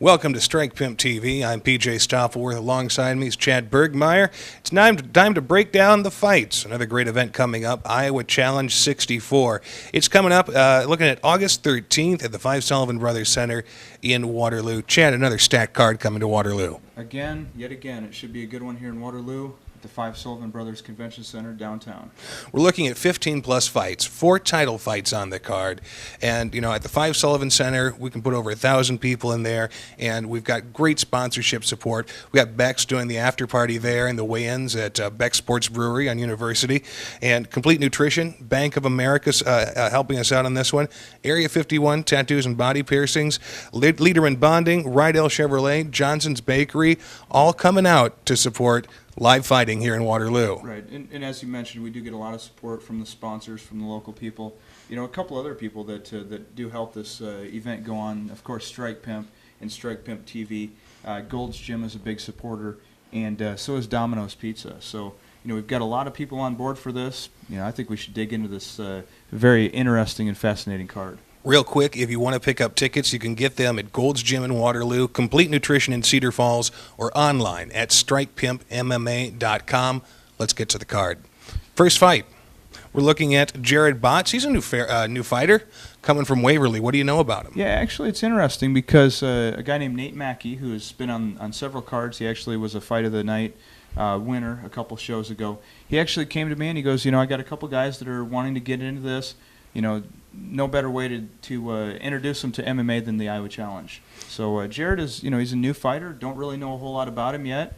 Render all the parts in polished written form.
Welcome to Strike Pimp TV. I'm PJ Stoffelsworth. Alongside me is Chad Bergmeyer. It's time to break down the fights. Another great event coming up, Iowa Challenge 64. It's coming up, looking at August 13th at the Five Sullivan Brothers Center in Waterloo. Chad, another stacked card coming to Waterloo. Yet again, it should be a good one here in Waterloo. The Five Sullivan Brothers Convention Center downtown. We're looking at 15 plus fights, 4 title fights on the card, and at the Five Sullivan Center we can put over 1,000 people in there, and we've got great sponsorship support. We got Beck's doing the after party there and the weigh-ins at Beck's Sports Brewery on University, and Complete Nutrition, Bank of America's helping us out on this one. Area 51 Tattoos and Body Piercings, Lederman Bonding, Rydell Chevrolet, Johnson's Bakery, all coming out to support live fighting here in Waterloo. Right, and as you mentioned, we do get a lot of support from the sponsors, from the local people. A couple other people that do help this event go on. Of course, Strike Pimp and Strike Pimp TV. Gold's Gym is a big supporter, and so is Domino's Pizza. So we've got a lot of people on board for this. I think we should dig into this very interesting and fascinating card. Real quick, if you want to pick up tickets, you can get them at Gold's Gym in Waterloo, Complete Nutrition in Cedar Falls, or online at strikepimpmma.com. Let's get to the card. First fight, we're looking at Jared Botts. He's a new fighter coming from Waverly. What do you know about him? Yeah, actually it's interesting because a guy named Nate Mackey, who has been on several cards, he actually was a Fight of the Night winner a couple shows ago. He actually came to me and he goes, I got a couple guys that are wanting to get into this. No better way to introduce him to MMA than the Iowa Challenge. So Jared is, he's a new fighter. Don't really know a whole lot about him yet.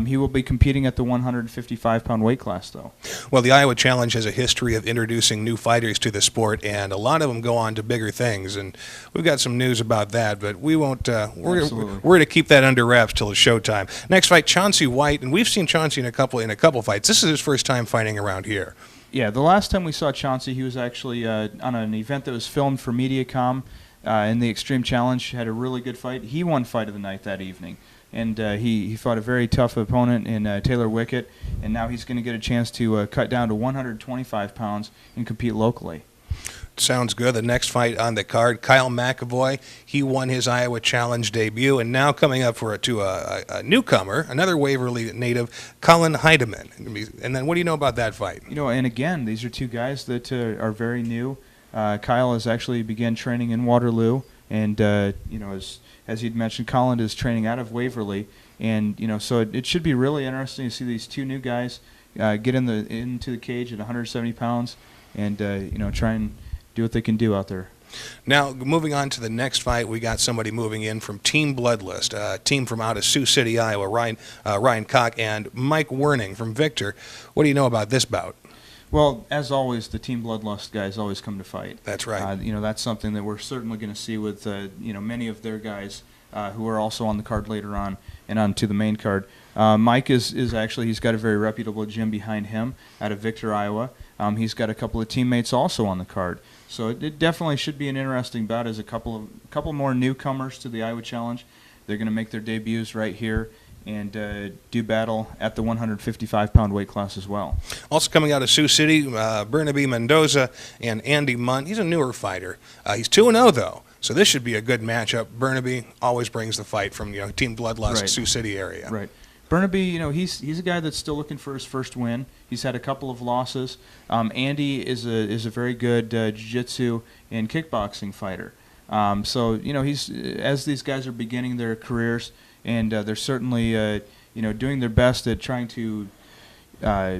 He will be competing at the 155-pound weight class, though. Well, the Iowa Challenge has a history of introducing new fighters to the sport, and a lot of them go on to bigger things. And we've got some news about that, but we won't. We're going to keep that under wraps till it's showtime. Next fight, Chauncey White, and we've seen Chauncey in a couple fights. This is his first time fighting around here. Yeah, the last time we saw Chauncey, he was actually on an event that was filmed for Mediacom in the Extreme Challenge. Had a really good fight. He won Fight of the Night that evening, and he fought a very tough opponent in Taylor Wickett, and now he's going to get a chance to cut down to 125 pounds and compete locally. Sounds good. The next fight on the card, Kyle McAvoy. He won his Iowa Challenge debut, and now coming up to a newcomer, another Waverly native, Colin Heidemann. And then what do you know about that fight? And again, these are two guys that are very new. Kyle has actually began training in Waterloo, and as you'd mentioned, Colin is training out of Waverly, and so it should be really interesting to see these two new guys get into the cage at 170 pounds, and try and do what they can do out there. Now, moving on to the next fight, we got somebody moving in from Team Bloodlust, a team from out of Sioux City, Iowa, Ryan Koch and Mike Werning from Victor. What do you know about this bout? Well, as always, the Team Bloodlust guys always come to fight. That's right. That's something that we're certainly going to see with many of their guys who are also on the card later on and on to the main card. Mike is actually, he's got a very reputable gym behind him out of Victor, Iowa. He's got a couple of teammates also on the card. So it definitely should be an interesting bout as a couple more newcomers to the Iowa Challenge. They're going to make their debuts right here and do battle at the 155-pound weight class as well. Also coming out of Sioux City, Burnaby Mendoza and Andy Munt. He's a newer fighter. He's 2-0 though. So this should be a good matchup. Burnaby always brings the fight from Team Bloodlust, right. Sioux City area. Right. Burnaby, he's a guy that's still looking for his first win. He's had a couple of losses. Andy is a very good jiu-jitsu and kickboxing fighter. So he's as these guys are beginning their careers, and they're certainly doing their best at trying to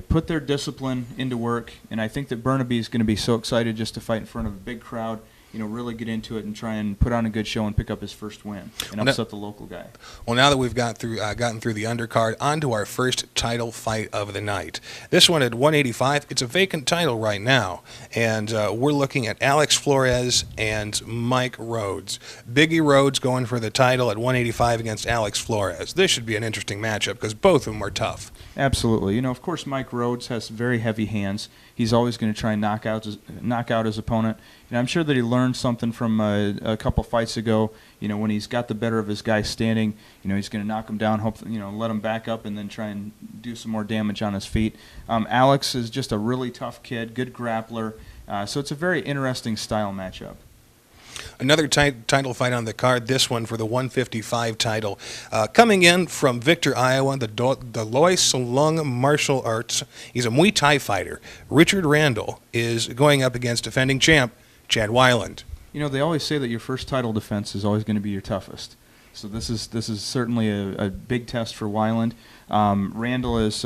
put their discipline into work. And I think that Burnaby is going to be so excited just to fight in front of a big crowd. Really get into it and try and put on a good show and pick up his first win and upset the local guy. Well, now that we've gotten through the undercard, on to our first title fight of the night. This one at 185, it's a vacant title right now, and we're looking at Alex Flores and Mike Rhodes. Biggie Rhodes going for the title at 185 against Alex Flores. This should be an interesting matchup because both of them are tough. Absolutely. Of course, Mike Rhodes has very heavy hands. He's always going to try and knock out his opponent. And I'm sure that he learned something from a couple fights ago. When he's got the better of his guy standing, he's going to knock him down, let him back up, and then try and do some more damage on his feet. Alex is just a really tough kid, good grappler. So it's a very interesting style matchup. Another title fight on the card, this one for the 155 title. Coming in from Victor, Iowa, the Loy Salung Martial Arts. He's a Muay Thai fighter. Richard Randall is going up against defending champ Chad Weiland. You know, they always say that your first title defense is always going to be your toughest. So this is certainly a big test for Weiland. Randall is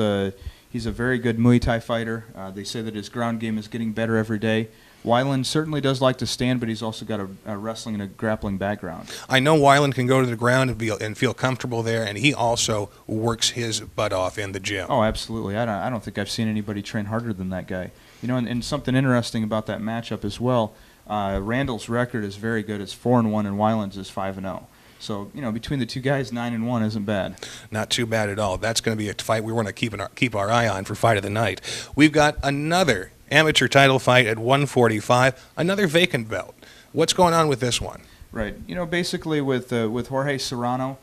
he's a very good Muay Thai fighter. They say that his ground game is getting better every day. Weiland certainly does like to stand, but he's also got a wrestling and a grappling background. I know Weiland can go to the ground and feel comfortable there, and he also works his butt off in the gym. Oh, absolutely. I don't think I've seen anybody train harder than that guy. You know, and something interesting about that matchup as well, Randall's record is very good. It's 4-1, and Weiland's is 5-0. So, you know, between the two guys, 9-1 isn't bad. Not too bad at all. That's going to be a fight we want to keep our eye on for Fight of the Night. We've got another amateur title fight at 145, another vacant belt. What's going on with this one? Right. You know, basically with Jorge Serrano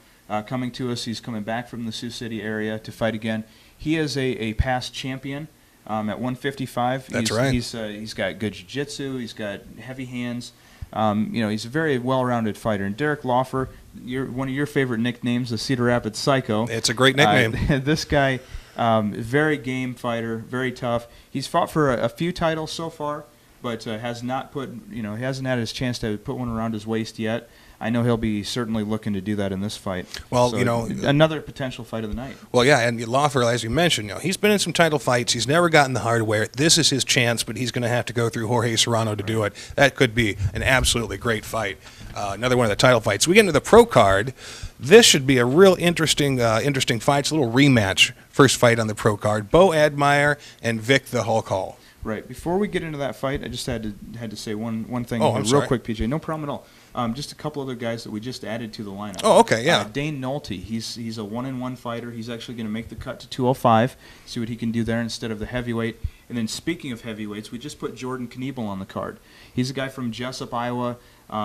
coming to us, he's coming back from the Sioux City area to fight again. He is a past champion at 155. That's right. He's got good jiu-jitsu. He's got heavy hands. You know, he's a very well-rounded fighter. And Derek Laufer, one of your favorite nicknames, the Cedar Rapids Psycho. It's a great nickname. This guy, very game fighter, very tough. He's fought for a few titles so far, but has not he hasn't had his chance to put one around his waist yet. I know he'll be certainly looking to do that in this fight. Well, so, you know, another potential fight of the night. Well, yeah, and Laufer, as you mentioned, you know, he's been in some title fights. He's never gotten the hardware. This is his chance, but he's going to have to go through Jorge Serrano to do it. That could be an absolutely great fight. Another one of the title fights. We get into the pro card. This should be a real interesting fight. It's a little rematch. First fight on the pro card. Bo Admire and Vic the Hulk Hall. Right. Before we get into that fight, I just had to say one thing real quick, PJ. No problem at all. Just a couple other guys that we just added to the lineup. Oh, okay, yeah. Dane Nolte, he's a 1-1 fighter. He's actually going to make the cut to 205, see what he can do there instead of the heavyweight. And then speaking of heavyweights, we just put Jordan Kniebel on the card. He's a guy from Jessup, Iowa,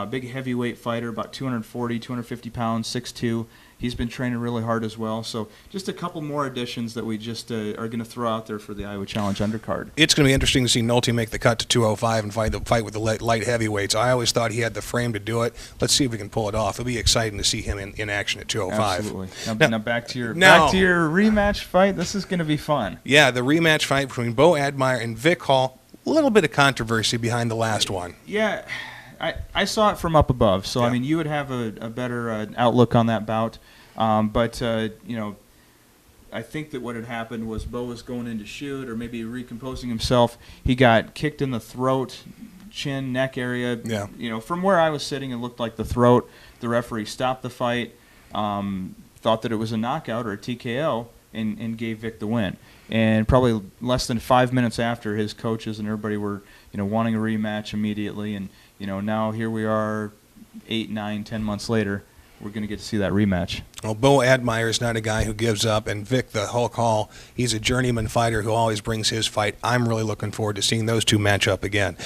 big heavyweight fighter, about 240, 250 pounds, 6'2". He's been training really hard as well. So just a couple more additions that we just are going to throw out there for the Iowa Challenge undercard. It's going to be interesting to see Nolte make the cut to 205 and fight with the light heavyweights. I always thought he had the frame to do it. Let's see if we can pull it off. It'll be exciting to see him in action at 205. Absolutely. Now back to your rematch fight. This is going to be fun. Yeah, the rematch fight between Bo Admire and Vic Hall. A little bit of controversy behind the last one. Yeah. I saw it from up above, so yeah. I mean, you would have a better outlook on that bout. But you know, I think that what had happened was Bo was going in to shoot, or maybe recomposing himself. He got kicked in the throat, chin, neck area. Yeah. You know, from where I was sitting, it looked like the throat. The referee stopped the fight, thought that it was a knockout or a TKO, and gave Vic the win. And probably less than 5 minutes after, his coaches and everybody were, you know, wanting a rematch immediately. And you know, now here we are 8, 9, 10 months later, we're going to get to see that rematch. Well, Bo Admire is not a guy who gives up, and Vic the Hulk Hall, he's a journeyman fighter who always brings his fight. I'm really looking forward to seeing those two match up again.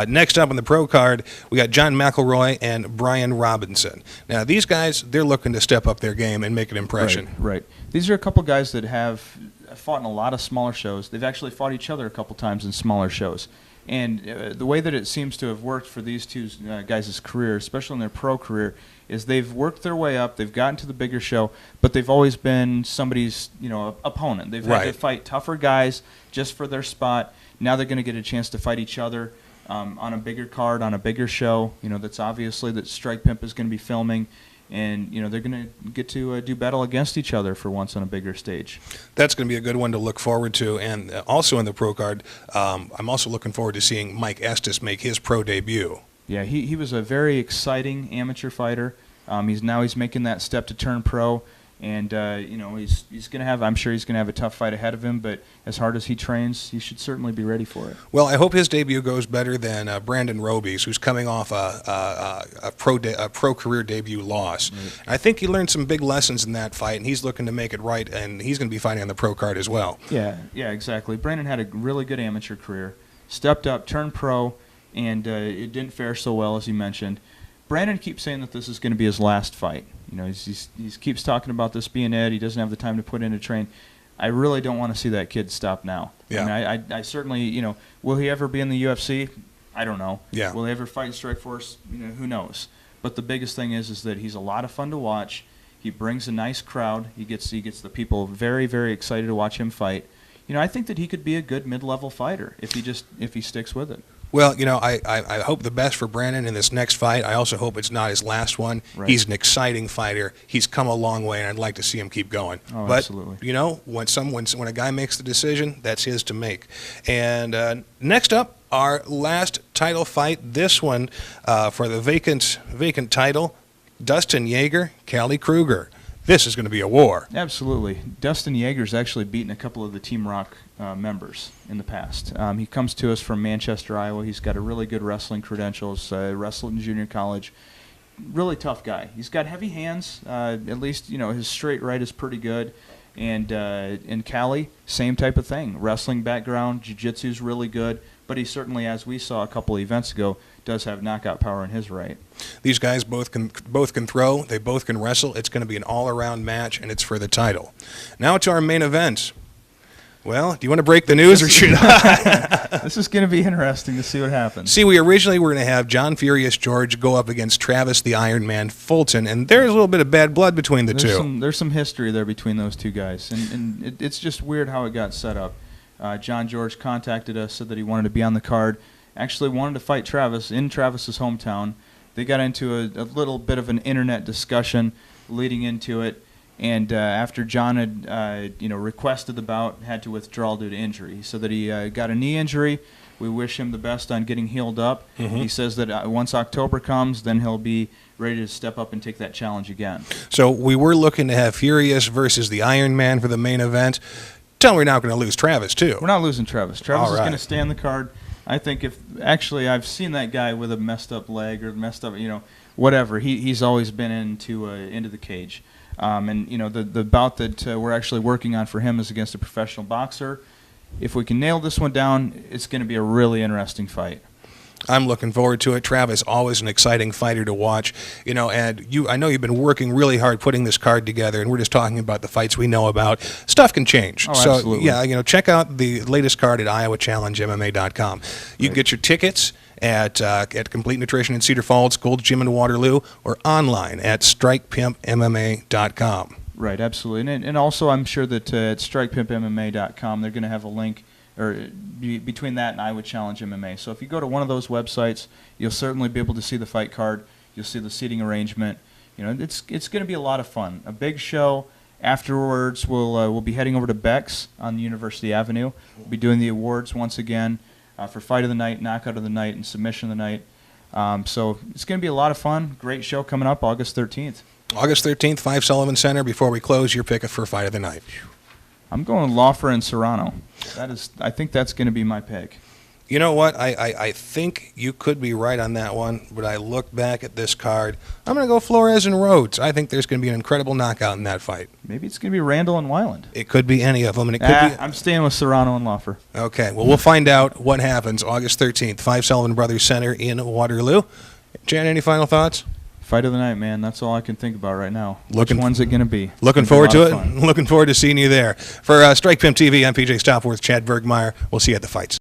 Next up on the pro card, we got John McElroy and Brian Robinson. Now, these guys, they're looking to step up their game and make an impression. Right. These are a couple guys that have fought in a lot of smaller shows. They've actually fought each other a couple times in smaller shows. And the way that it seems to have worked for these two guys' career, especially in their pro career, is they've worked their way up, they've gotten to the bigger show, but they've always been somebody's, you know, opponent. They've had to fight tougher guys just for their spot. Now they're going to get a chance to fight each other on a bigger card, on a bigger show. You know, that's obviously that Strike Pimp is going to be filming. And, you know, they're going to get to do battle against each other for once on a bigger stage. That's going to be a good one to look forward to. And also in the pro card, I'm also looking forward to seeing Mike Estes make his pro debut. Yeah, he was a very exciting amateur fighter. He's making that step to turn pro. And, you know, he's going to have, I'm sure he's going to have a tough fight ahead of him, but as hard as he trains, he should certainly be ready for it. Well, I hope his debut goes better than Brandon Roby's, who's coming off a pro career debut loss. Right. I think he learned some big lessons in that fight, and he's looking to make it right, and he's going to be fighting on the pro card as well. Yeah, exactly. Brandon had a really good amateur career, stepped up, turned pro, and it didn't fare so well, as you mentioned. Brandon keeps saying that this is going to be his last fight. You know, he keeps talking about this being it. He doesn't have the time to put in a train. I really don't want to see that kid stop now. Yeah. I mean, I certainly, you know, will he ever be in the UFC? I don't know. Yeah. Will he ever fight in Strikeforce? You know, who knows? But the biggest thing is that he's a lot of fun to watch. He brings a nice crowd. He gets the people very, very excited to watch him fight. I think that he could be a good mid-level fighter if he sticks with it. Well, I hope the best for Brandon in this next fight. I also hope it's not his last one. Right. He's an exciting fighter. He's come a long way, and I'd like to see him keep going. Oh, but, absolutely. When a guy makes the decision, that's his to make. And next up, our last title fight, this one for the vacant title, Dustin Yeager, Callie Kruger. This is going to be a war. Absolutely. Dustin Yeager's actually beaten a couple of the Team Rock members in the past. He comes to us from Manchester, Iowa. He's got a really good wrestling credentials, wrestled in junior college. Really tough guy. He's got heavy hands. At least, his straight right is pretty good. And Callie, same type of thing. Wrestling background, jiu-jitsu's really good. But he certainly, as we saw a couple of events ago, does have knockout power in his right. These guys both can throw. They both can wrestle. It's going to be an all-around match, and it's for the title. Now to our main event. Well, do you want to break the news or should I? This is going to be interesting to see what happens. See, we originally were going to have John Furious George go up against Travis the Iron Man Fulton, and there's a little bit of bad blood between the two. There's some history there between those two guys, and it's just weird how it got set up. John George contacted us, said that he wanted to be on the card. Actually wanted to fight Travis in Travis's hometown. They got into a little bit of an internet discussion leading into it, and after John had requested the bout, had to withdraw due to injury. He said that he got a knee injury. We wish him the best on getting healed up. Mm-hmm. He says that once October comes, then he'll be ready to step up and take that challenge again. So we were looking to have Furious versus the Iron Man for the main event. Tell me we're not going to lose Travis, too. We're not losing Travis. Travis is right. going to stay on the card. I think I've seen that guy with a messed up leg or messed up, whatever. He's always been into the cage. And the bout that we're actually working on for him is against a professional boxer. If we can nail this one down, it's going to be a really interesting fight. I'm looking forward to it. Travis, always an exciting fighter to watch. And I know you've been working really hard putting this card together, and we're just talking about the fights we know about. Stuff can change. Oh, so, absolutely. yeah, check out the latest card at iowachallengemma.com. You can get your tickets at Complete Nutrition in Cedar Falls, Gold's Gym in Waterloo, or online at strikepimpmma.com. Right, absolutely. And also I'm sure that at strikepimpmma.com they're going to have a link between that and Iowa Challenge MMA. So if you go to one of those websites, you'll certainly be able to see the fight card. You'll see the seating arrangement. It's going to be a lot of fun. A big show. Afterwards, we'll be heading over to Beck's on University Avenue. We'll be doing the awards once again for Fight of the Night, Knockout of the Night, and Submission of the Night. So it's going to be a lot of fun. Great show coming up August 13th. August 13th, 5 Sullivan Center. Before we close, your pick for Fight of the Night. I'm going Laufer and Serrano. I think that's going to be my pick. You know what? I think you could be right on that one, but I look back at this card. I'm going to go Flores and Rhodes. I think there's going to be an incredible knockout in that fight. Maybe it's going to be Randall and Weiland. It could be any of them, and it could be. I'm staying with Serrano and Laufer. Okay, well, we'll find out what happens August 13th, 5 Sullivan Brothers Center in Waterloo. Jan, any final thoughts? Fight of the night, man. That's all I can think about right now. Which Looking- one's it going to be? Looking It's forward gonna to be a lot it. of fun. Looking forward to seeing you there. For Strike Pimp TV, I'm PJ Stopworth, Chad Bergmeyer. We'll see you at the fights.